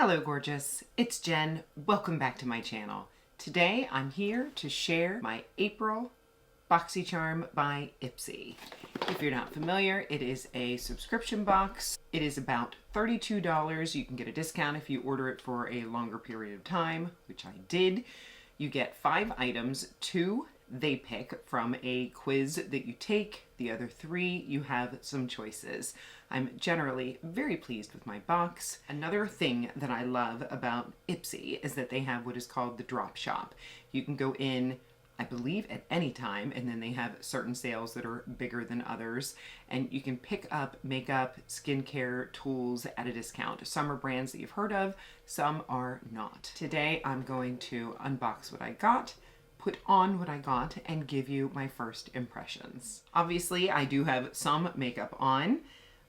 Hello gorgeous, it's Jen. Welcome back to my channel. Today I'm here to share my April Boxycharm by Ipsy. If you're not familiar, it is a subscription box. It is about $32. You can get a discount if you order it for a longer period of time, which I did. You get 5 items, 2 they pick from a quiz that you take. The other 3, you have some choices. I'm generally very pleased with my box. Another thing that I love about Ipsy is that they have what is called the drop shop. You can go in, I believe, at any time, and then they have certain sales that are bigger than others, and you can pick up makeup, skincare, tools at a discount. Some are brands that you've heard of, some are not. Today I'm going to unbox what I got, put on what I got, and give you my first impressions. Obviously, I do have some makeup on.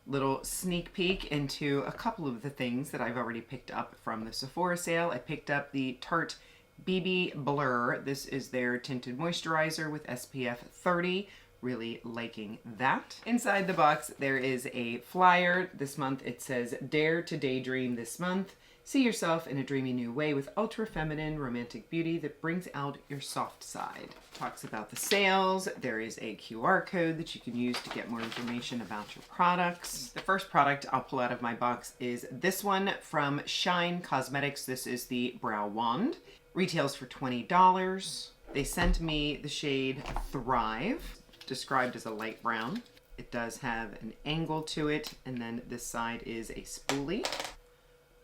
Little sneak peek into a couple of the things that I've already picked up from the Sephora sale. I picked up the Tarte BB Blur. This is their tinted moisturizer with SPF 30. Really liking that. Inside the box, there is a flyer. This month it says, "Dare to daydream this month. See yourself in a dreamy new way with ultra feminine romantic beauty that brings out your soft side." Talks about the sales. There is a QR code that you can use to get more information about your products. The first product I'll pull out of my box is this one from Shine Cosmetics. This is the Brow Wand. Retails for $20. They sent me the shade Thrive, described as a light brown. It does have an angle to it, and then this side is a spoolie.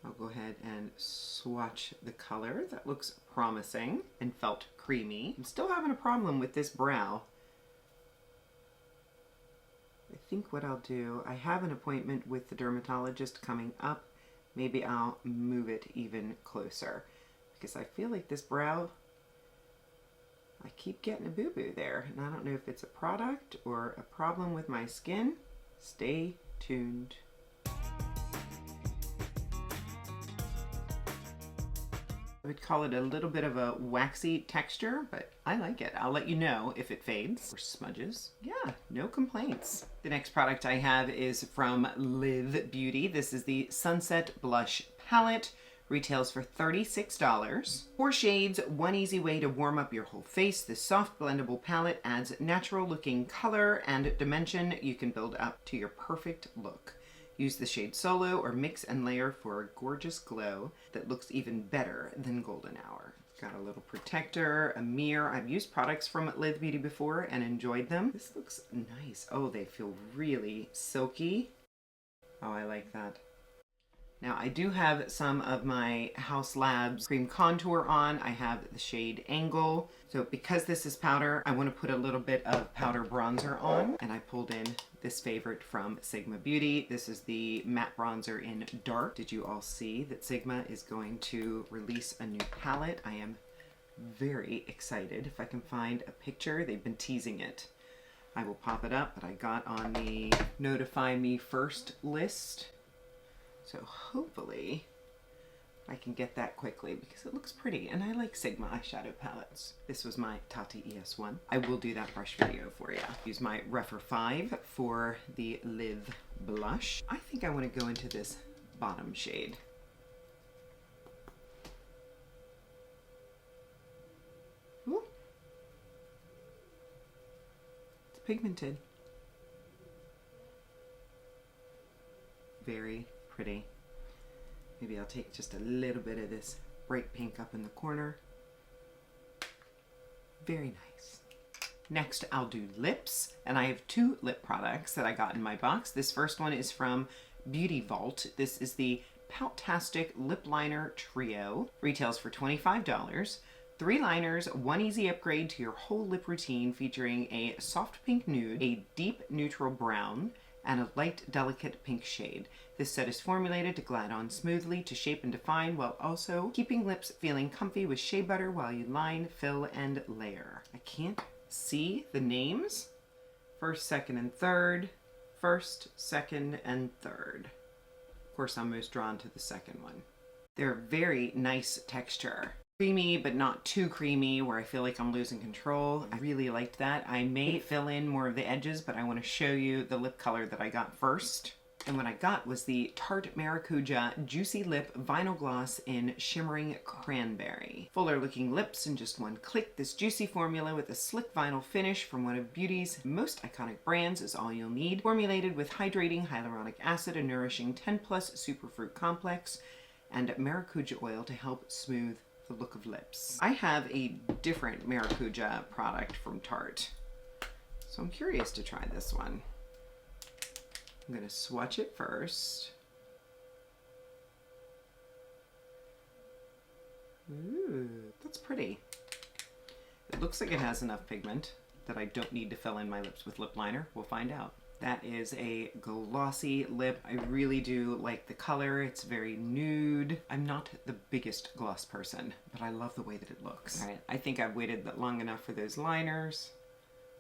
I'll go ahead and swatch the color. That looks promising and felt creamy. I'm still having a problem with this brow. I think what I'll do, I have an appointment with the dermatologist coming up. Maybe I'll move it even closer because I feel like this brow, I keep getting a boo-boo there, and I don't know if it's a product or a problem with my skin. Stay tuned. I would call it a little bit of a waxy texture, but I like it. I'll let you know if it fades or smudges. Yeah, no complaints. The next product I have is from JennDBeauty. This is the Sunset Blush Palette. Retails for $36. 4 shades, one easy way to warm up your whole face. This soft blendable palette adds natural looking color and dimension you can build up to your perfect look. Use the shade solo or mix and layer for a gorgeous glow that looks even better than golden hour. Got a little protector, a mirror. I've used products from JennDBeauty before and enjoyed them. This looks nice. Oh, they feel really silky. Oh, I like that. Now I do have some of my House Labs cream contour on. I have the shade Angle. So because this is powder, I want to put a little bit of powder bronzer on. And I pulled in this favorite from Sigma Beauty. This is the matte bronzer in dark. Did you all see that Sigma is going to release a new palette? I am very excited. If I can find a picture, they've been teasing it. I will pop it up, but I got on the Notify Me First list. So hopefully I can get that quickly because it looks pretty and I like Sigma eyeshadow palettes. This was my Tati ES1. I will do that brush video for you. Use my Refer 5 for the Live blush. I think I want to go into this bottom shade. Ooh. It's pigmented. Very pretty. Maybe I'll take just a little bit of this bright pink up in the corner. Very nice. Next, I'll do lips, and I have 2 lip products that I got in my box. This first one is from Beauty Vault. This is the Pout-tastic Lip Liner Trio. Retails for $25. 3 liners, 1 easy upgrade to your whole lip routine, featuring a soft pink nude, a deep neutral brown, and a light, delicate pink shade. This set is formulated to glide on smoothly to shape and define while also keeping lips feeling comfy with shea butter while you line, fill, and layer. I can't see the names. First, second, and third. First, second, and third. Of course, I'm most drawn to the second one. They're very nice texture. Creamy, but not too creamy where I feel like I'm losing control. I really liked that. I may fill in more of the edges, but I want to show you the lip color that I got first. And what I got was the Tarte Maracuja Juicy Lip Vinyl Gloss in Shimmering Cranberry. Fuller looking lips in just one click. This juicy formula with a slick vinyl finish from one of beauty's most iconic brands is all you'll need. Formulated with hydrating hyaluronic acid, a nourishing 10+ superfruit complex, and maracuja oil to help smooth the look of lips. I have a different maracuja product from Tarte, so I'm curious to try this one. I'm going to swatch it first. Ooh, that's pretty. It looks like it has enough pigment that I don't need to fill in my lips with lip liner. We'll find out. That is a glossy lip. I really do like the color. It's very nude. I'm not the biggest gloss person, but I love the way that it looks. All right, I think I've waited long enough for those liners.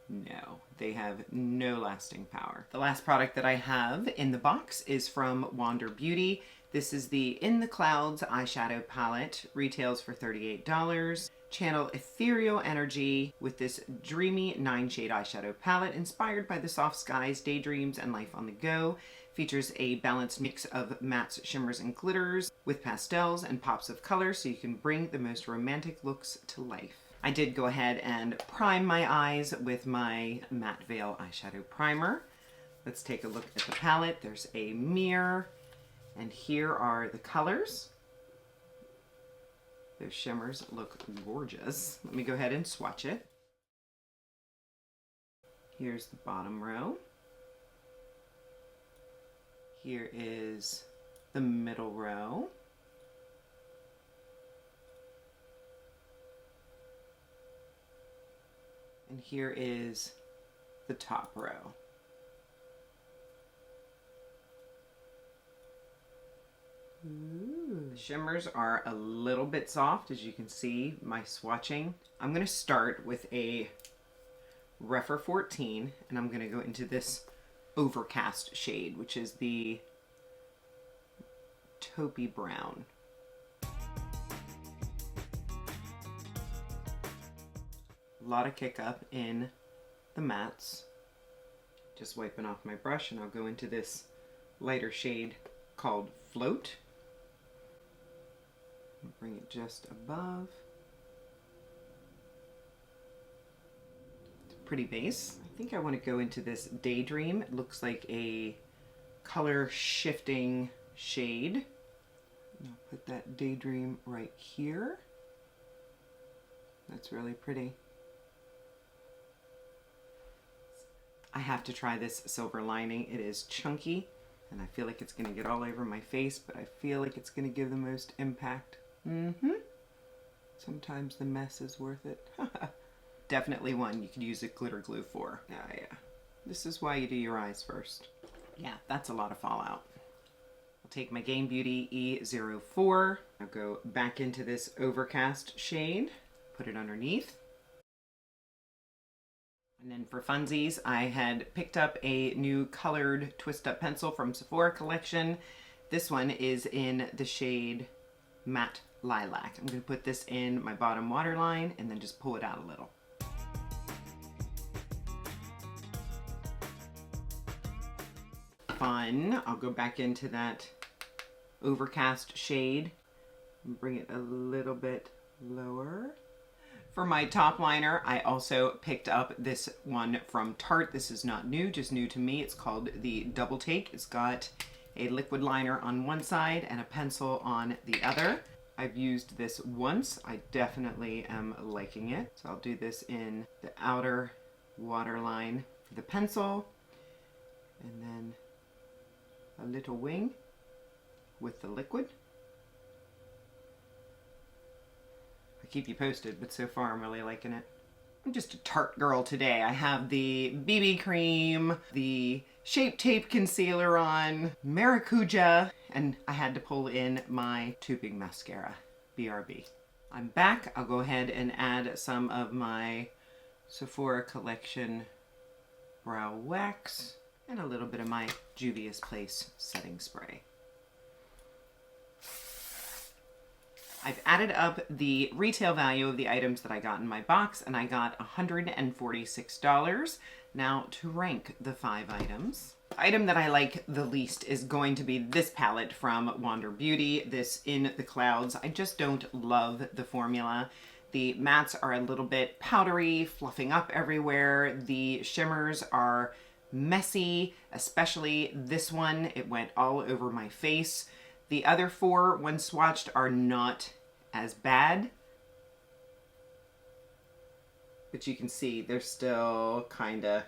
No, they have no lasting power. The last product that I have in the box is from JennDBeauty. This is the In the Clouds eyeshadow palette. Retails for $38. Channel ethereal energy with this dreamy 9-shade eyeshadow palette inspired by the soft skies, daydreams, and life on the go. Features a balanced mix of mattes, shimmers, and glitters with pastels and pops of color so you can bring the most romantic looks to life. I did go ahead and prime my eyes with my Matte Veil eyeshadow primer. Let's take a look at the palette. There's a mirror, and here are the colors. Those shimmers look gorgeous. Let me go ahead and swatch it. Here's the bottom row. Here is the middle row. And here is the top row. Ooh. The shimmers are a little bit soft, as you can see, my swatching. I'm going to start with a Rephr 14, and I'm going to go into this Overcast shade, which is the taupey brown. A lot of kick up in the mattes. Just wiping off my brush, and I'll go into this lighter shade called Float. Bring it just above. It's a pretty base. I think I want to go into this Daydream. It looks like a color shifting shade. And I'll put that Daydream right here. That's really pretty. I have to try this silver lining. It is chunky, and I feel like it's going to get all over my face, but I feel like it's going to give the most impact. Sometimes the mess is worth it. Definitely one you could use a glitter glue for. Yeah. This is why you do your eyes first. Yeah, that's a lot of fallout. I'll take my JennDBeauty E04. I'll go back into this Overcast shade, put it underneath. And then for funsies, I had picked up a new colored twist up pencil from Sephora collection. This one is in the shade Matte Lilac. I'm going to put this in my bottom waterline and then just pull it out a little. Fun. I'll go back into that Overcast shade and bring it a little bit lower. For my top liner, I also picked up this one from Tarte. This is not new, just new to me. It's called the Double Take. It's got a liquid liner on one side and a pencil on the other. I've used this once. I definitely am liking it. So I'll do this in the outer waterline for the pencil, and then a little wing with the liquid. I'll keep you posted, but so far I'm really liking it. I'm just a Tarte girl today. I have the BB cream, the Shape Tape concealer on, Maracuja, and I had to pull in my tubing mascara, BRB. I'm back. I'll go ahead and add some of my Sephora collection brow wax and a little bit of my Juvia's Place setting spray. I've added up the retail value of the items that I got in my box, and I got $146. Now to rank the 5 items. The item that I like the least is going to be this palette from Wander Beauty, this In the Clouds. I just don't love the formula. The mattes are a little bit powdery, fluffing up everywhere. The shimmers are messy, especially this one. It went all over my face. The other four, when swatched, are not as bad. But you can see they're still kind of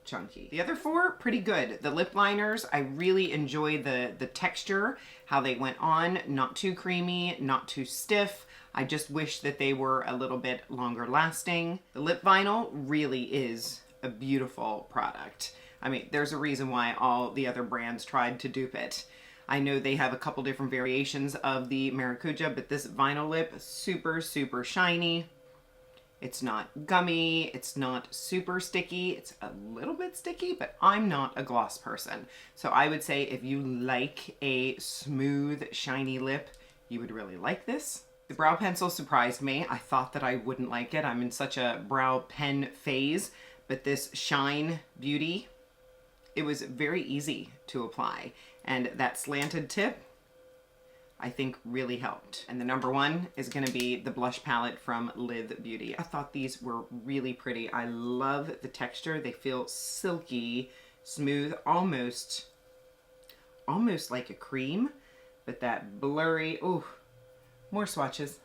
chunky. The other four, pretty good. The lip liners, I really enjoy the texture, how they went on. Not too creamy, not too stiff. I just wish that they were a little bit longer lasting. The lip vinyl really is a beautiful product. I mean, there's a reason why all the other brands tried to dupe it. I know they have a couple different variations of the Maracuja, but this vinyl lip, super, super shiny. It's not gummy, it's not super sticky, it's a little bit sticky, but I'm not a gloss person. So I would say if you like a smooth, shiny lip, you would really like this. The brow pencil surprised me. I thought that I wouldn't like it. I'm in such a brow pen phase, but this Shine Beauty, it was very easy to apply. And that slanted tip, I think really helped. And the number one is gonna be the blush palette from Live Beauty. I thought these were really pretty. I love the texture. They feel silky, smooth, almost like a cream, but that blurry, ooh, more swatches.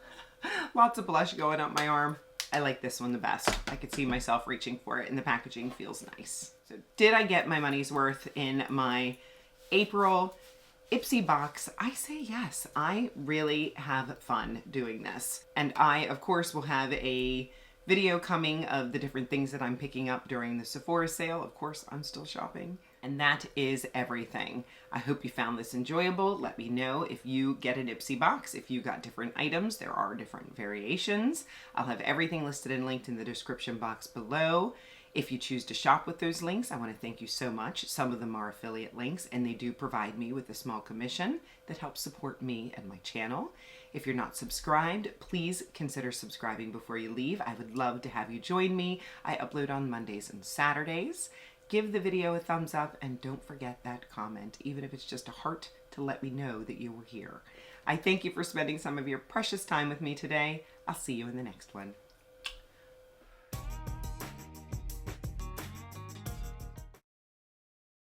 Lots of blush going up my arm. I like this one the best. I could see myself reaching for it and the packaging feels nice. So did I get my money's worth in my April Ipsy box? I say yes. I really have fun doing this. And I, of course, will have a video coming of the different things that I'm picking up during the Sephora sale. Of course, I'm still shopping. And that is everything. I hope you found this enjoyable. Let me know if you get an Ipsy box, if you got different items. There are different variations. I'll have everything listed and linked in the description box below. If you choose to shop with those links, I want to thank you so much. Some of them are affiliate links, and they do provide me with a small commission that helps support me and my channel. If you're not subscribed, please consider subscribing before you leave. I would love to have you join me. I upload on Mondays and Saturdays. Give the video a thumbs up, and don't forget that comment, even if it's just a heart, to let me know that you were here. I thank you for spending some of your precious time with me today. I'll see you in the next one.